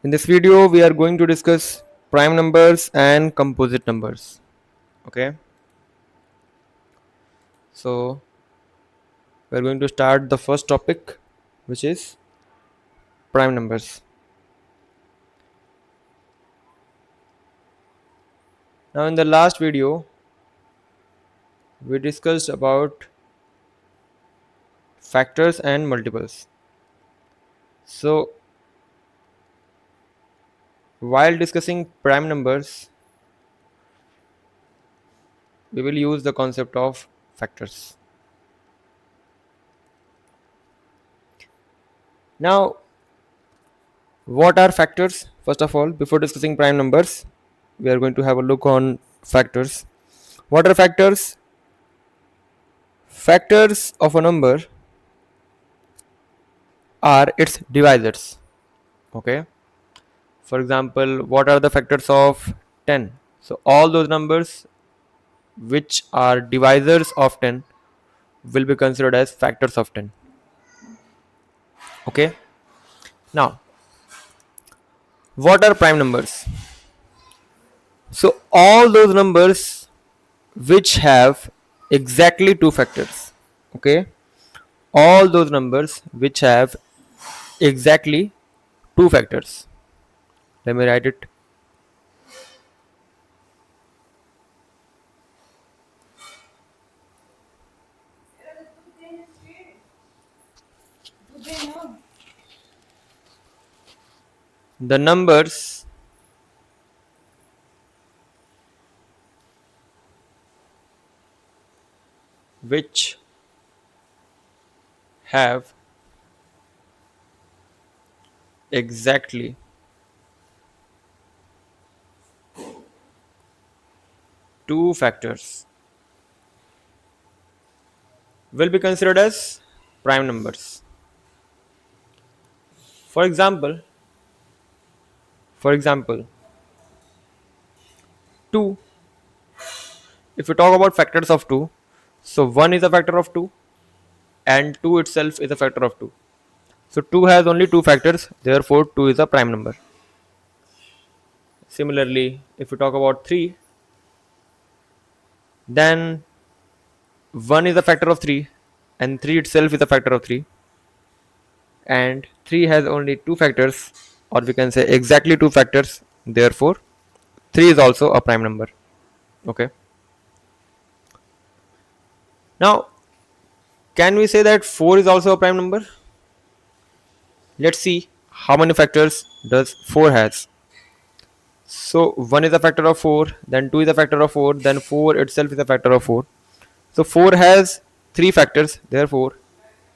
In this video, we are going to discuss prime numbers and composite numbers. Okay, so we're going to start the first topic, which is prime numbers. Now, in the last video, we discussed about factors and multiples. So, while discussing prime numbers, we will use the concept of factors. Now, what are factors? First of all, before discussing prime numbers, we are going to have a look on factors. What are factors? Factors of a number are its divisors. Okay. For example, what are the factors of 10? So all those numbers which are divisors of 10 will be considered as factors of 10. Okay. Now, what are prime numbers? So all those numbers which have exactly two factors. Okay. All those numbers which have exactly two factors. Let me write it. The numbers which have exactly two factors will be considered as prime numbers. For example, for example, 2. If we talk about factors of 2, so 1 is a factor of 2 and 2 itself is a factor of 2. So 2 has only two factors, therefore 2 is a prime number. Similarly, if we talk about 3, then 1 is a factor of 3 and 3 itself is a factor of 3, and 3 has only two factors, or we can say exactly two factors, therefore 3 is also a prime number. Okay. Now, can we say that 4 is also a prime number? Let's see how many factors does 4 has. So 1 is a factor of 4, then 2 is a factor of 4, then 4 itself is a factor of 4. So 4 has 3 factors, therefore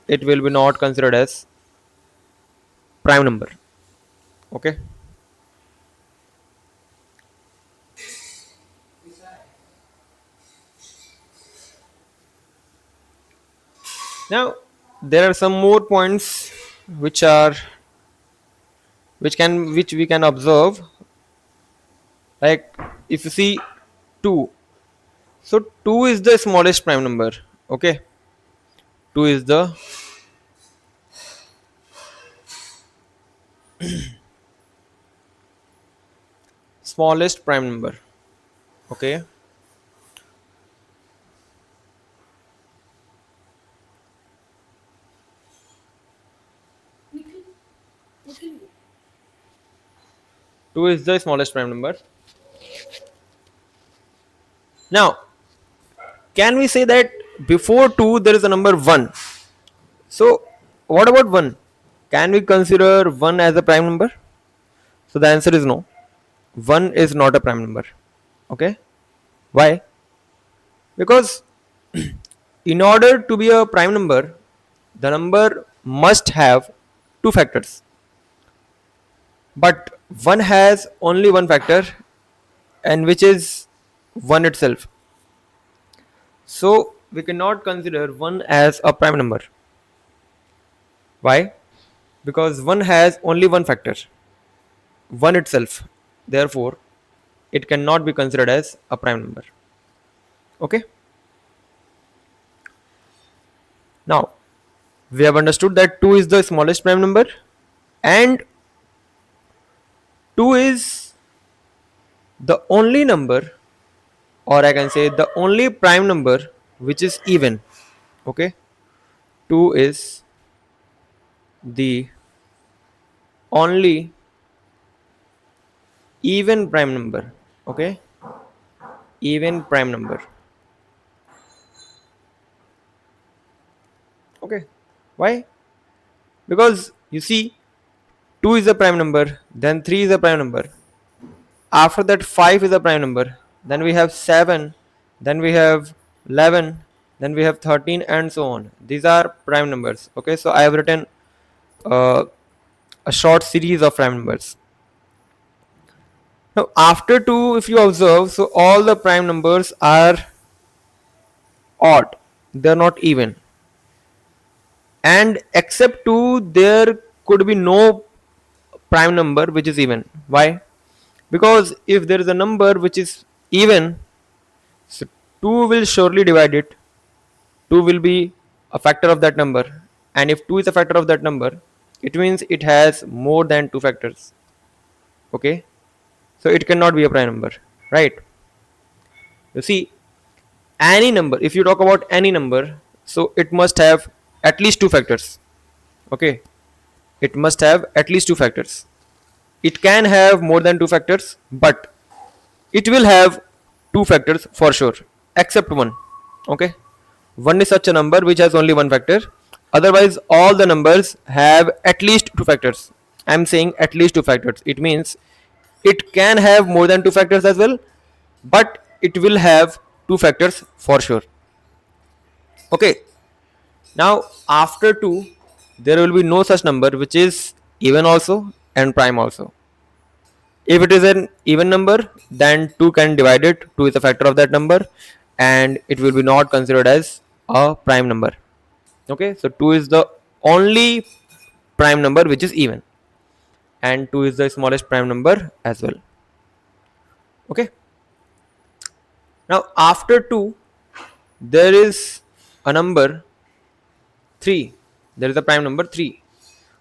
it will be not considered as prime number. Okay. Now there are some more points which are which we can observe. Like if you see 2, so 2 is the smallest prime number. Okay. 2 is the smallest prime number. Okay. 2 is the smallest prime number. Now, can we say that before 2 there is a number 1? So, what about 1? Can we consider 1 as a prime number? So, the answer is no. 1 is not a prime number. Okay. Why? Because in order to be a prime number, the number must have two factors. But 1 has only one factor, and which is 1 itself. So we cannot consider 1 as a prime number. Why? Because 1 has only one factor, 1 itself. Therefore, it cannot be considered as a prime number. Okay. Now, we have understood that 2 is the smallest prime number, and 2 is the only number, or I can say the only prime number which is even. Okay, 2 is the only even prime number. Okay, even prime number. Okay, why? Because you see, 2 is a prime number, then 3 is a prime number, after that 5 is a prime number, then we have 7, then we have 11, then we have 13, and so on. These are prime numbers. Okay, so I have written uh, a short series of prime numbers. Now after 2, if you observe, so all the prime numbers are odd, they're not even, and except 2 there could be no prime number which is even. Why? Because if there is a number which is even, so 2 will surely divide it. 2 will be a factor of that number, and if 2 is a factor of that number, it means it has more than 2 factors. Okay, so it cannot be a prime number, right? You see, any number, if you talk about any number, so it must have at least 2 factors. Okay, it must have at least 2 factors. It can have more than 2 factors, but it will have 2 factors for sure, except 1. Okay, 1 is such a number which has only one factor. Otherwise all the numbers have at least 2 factors. I'm saying at least 2 factors. It means it can have more than 2 factors as well, but it will have 2 factors for sure. Okay, now after 2 there will be no such number which is even also and prime also. If it is an even number, then 2 can divide it. 2 is a factor of that number, and it will be not considered as a prime number. Okay, so 2 is the only prime number which is even, and 2 is the smallest prime number as well. Okay, now after 2 there is a number 3. There is a prime number 3.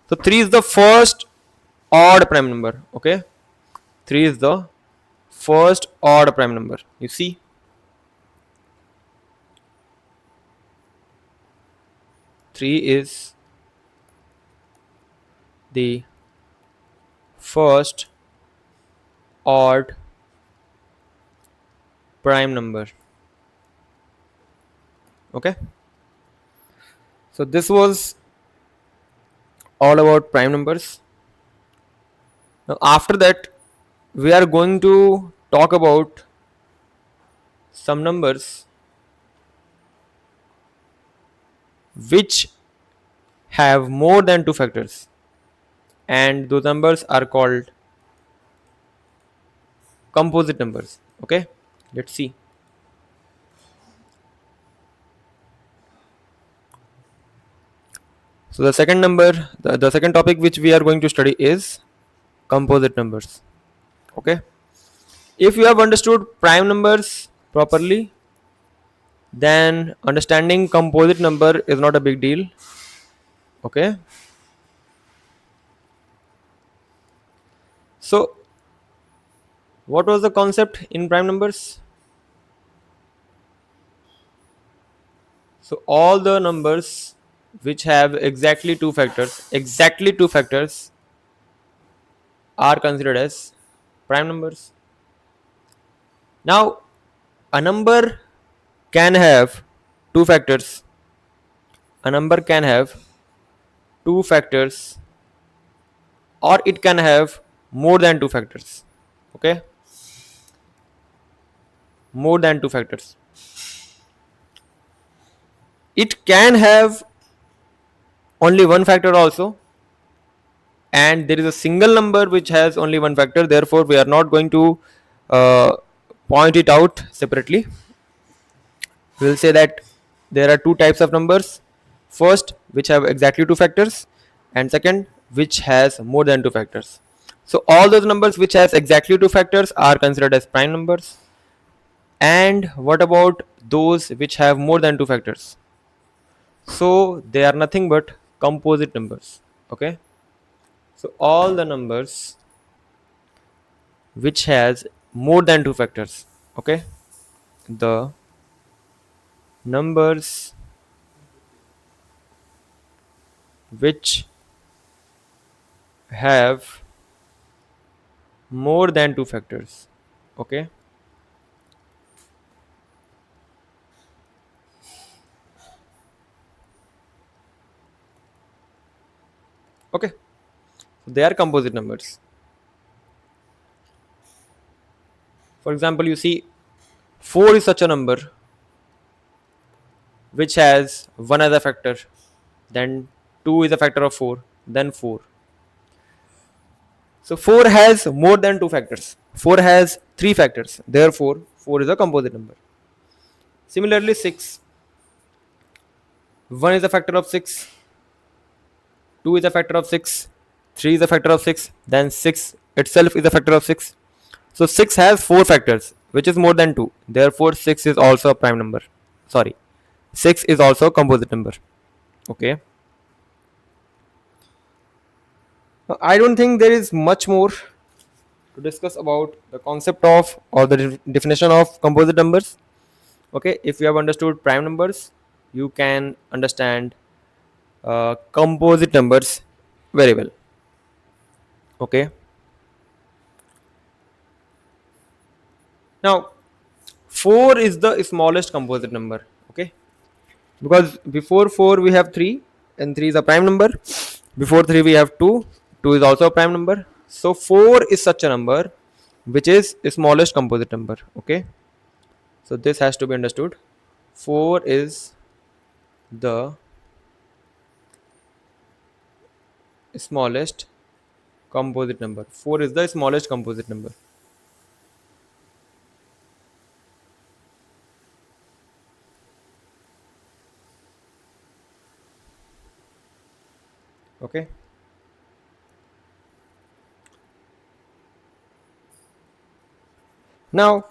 So 3 is the first odd prime number. Okay, 3 is the first odd prime number. You see, 3 is the first odd prime number. Okay, so this was all about prime numbers. Now after that we are going to talk about some numbers which have more than 2 factors, and those numbers are called composite numbers. Okay, let's see. So the second number, the second topic which we are going to study is composite numbers. Okay, if you have understood prime numbers properly, then understanding composite number is not a big deal. Okay, so what was the concept in prime numbers? So all the numbers which have exactly two factors are considered as prime numbers. Now a number can have two factors. A number can have two factors, or it can have more than two factors. Okay, more than two factors. It can have only one factor also, and there is a single number which has only one factor. Therefore we are not going to uh, point it out separately. We will say that there are two types of numbers: first, which have exactly two factors, and second, which has more than two factors. So all those numbers which has exactly two factors are considered as prime numbers. And what about those which have more than two factors? So they are nothing but composite numbers. Okay, so all the numbers which has more than two factors. Okay, the numbers which have more than two factors. Okay, okay, so they are composite numbers. For example, you see 4 is such a number which has one as a factor, then 2 is a factor of 4, then 4. So 4 has more than two factors. 4 has three factors. Therefore, 4 is a composite number. Similarly, 6. 1 is a factor of 6, 2 is a factor of 6, 3 is a factor of 6, then 6 itself is a factor of 6. So 6 has 4 factors, which is more than 2. Therefore, 6 is also a prime number. Sorry, 6 is also a composite number. Okay. Now, I don't think there is much more to discuss about the concept of or the definition of composite numbers. Okay, if you have understood prime numbers, you can understand composite numbers very well. Okay, now 4 is the smallest composite number. Okay, because before 4 we have 3 and 3 is a prime number. Before 3 we have 2, 2 is also a prime number. So 4 is such a number which is smallest composite number. Okay, so this has to be understood. 4 is the smallest composite number. 4 is the smallest composite number. Okay, now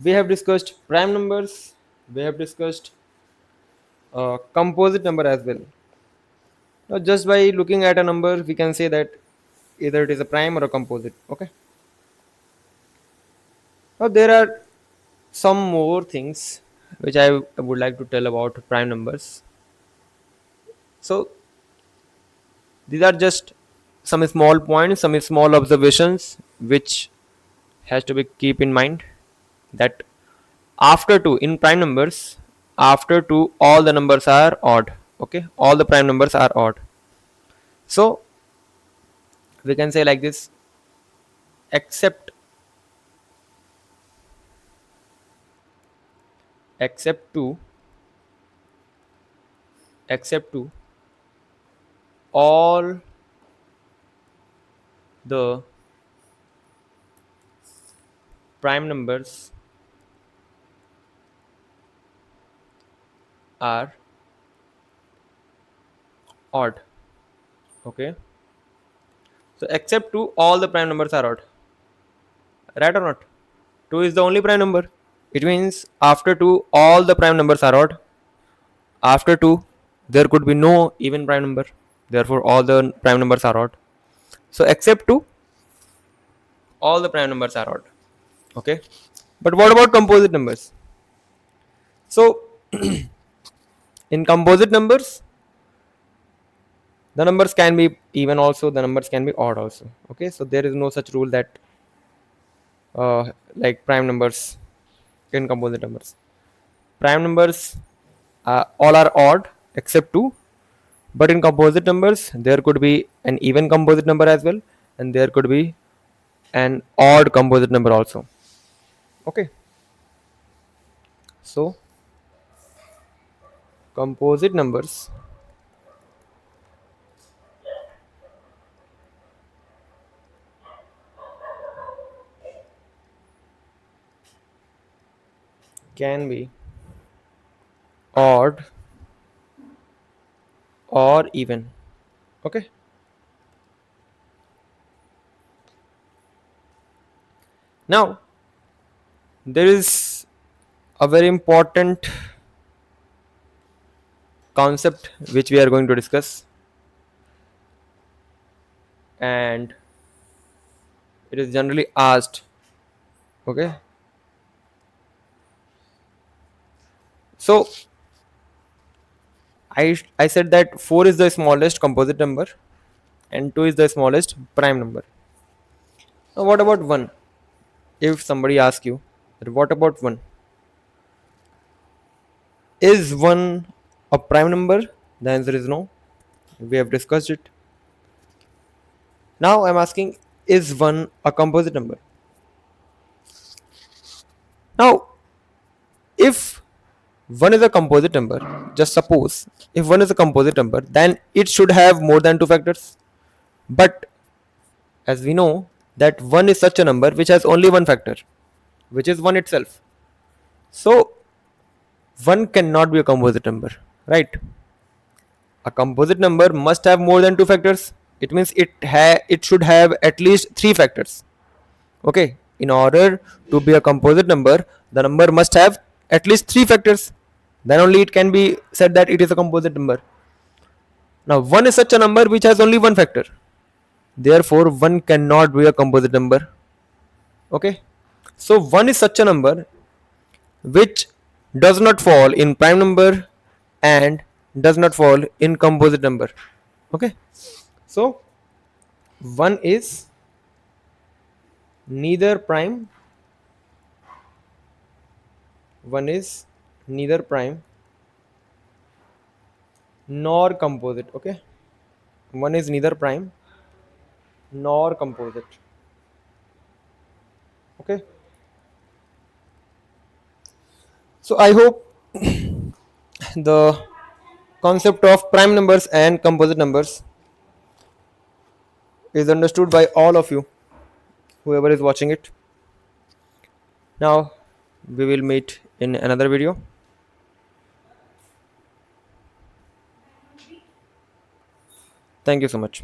we have discussed prime numbers, we have discussed composite number as well. Now just by looking at a number we can say that either it is a prime or a composite. Okay, now there are some more things which I would like to tell about prime numbers. So these are just some small points, some small observations which has to be keep in mind, that after 2 in prime numbers, after 2 all the numbers are odd. Okay, all the prime numbers are odd. So we can say like this: except except 2, except 2 all the prime numbers are odd. Okay, so except 2 all the prime numbers are odd, right or not? 2 is the only prime number. It means after 2 all the prime numbers are odd. After 2 there could be no even prime number. Therefore all the prime numbers are odd. So except 2 all the prime numbers are odd. Okay, but what about composite numbers? So in composite numbers the numbers can be even also, the numbers can be odd also. Okay, so there is no such rule that like prime numbers in composite numbers. Prime numbers all are odd except 2, but in composite numbers there could be an even composite number as well, and there could be an odd composite number also. Okay, so composite numbers can be odd or even. Okay, now there is a very important concept which we are going to discuss, and It is generally asked. Okay. So I said that 4 is the smallest composite number and 2 is the smallest prime number. Now what about 1? If somebody asks you that what about 1? Is 1 a prime number? The answer is no. We have discussed it. Now I'm asking, is 1 a composite number? Now, if 1 is a composite number, just suppose if 1 is a composite number, then it should have more than two factors. But as we know that 1 is such a number which has only one factor, which is 1 itself. So 1 cannot be a composite number, right? A composite number must have more than two factors. It means it should have at least three factors. Okay, in order to be a composite number, the number must have at least three factors. Then only it can be said that it is a composite number. Now 1 is such a number which has only one factor. Therefore 1 cannot be a composite number. Okay, so 1 is such a number which does not fall in prime number and does not fall in composite number. Okay, so 1 is neither prime, 1 is neither prime nor composite. Okay, 1 is neither prime nor composite. Okay, so I hope the concept of prime numbers and composite numbers is understood by all of you, whoever is watching it. Now we will meet in another video. Thank you so much.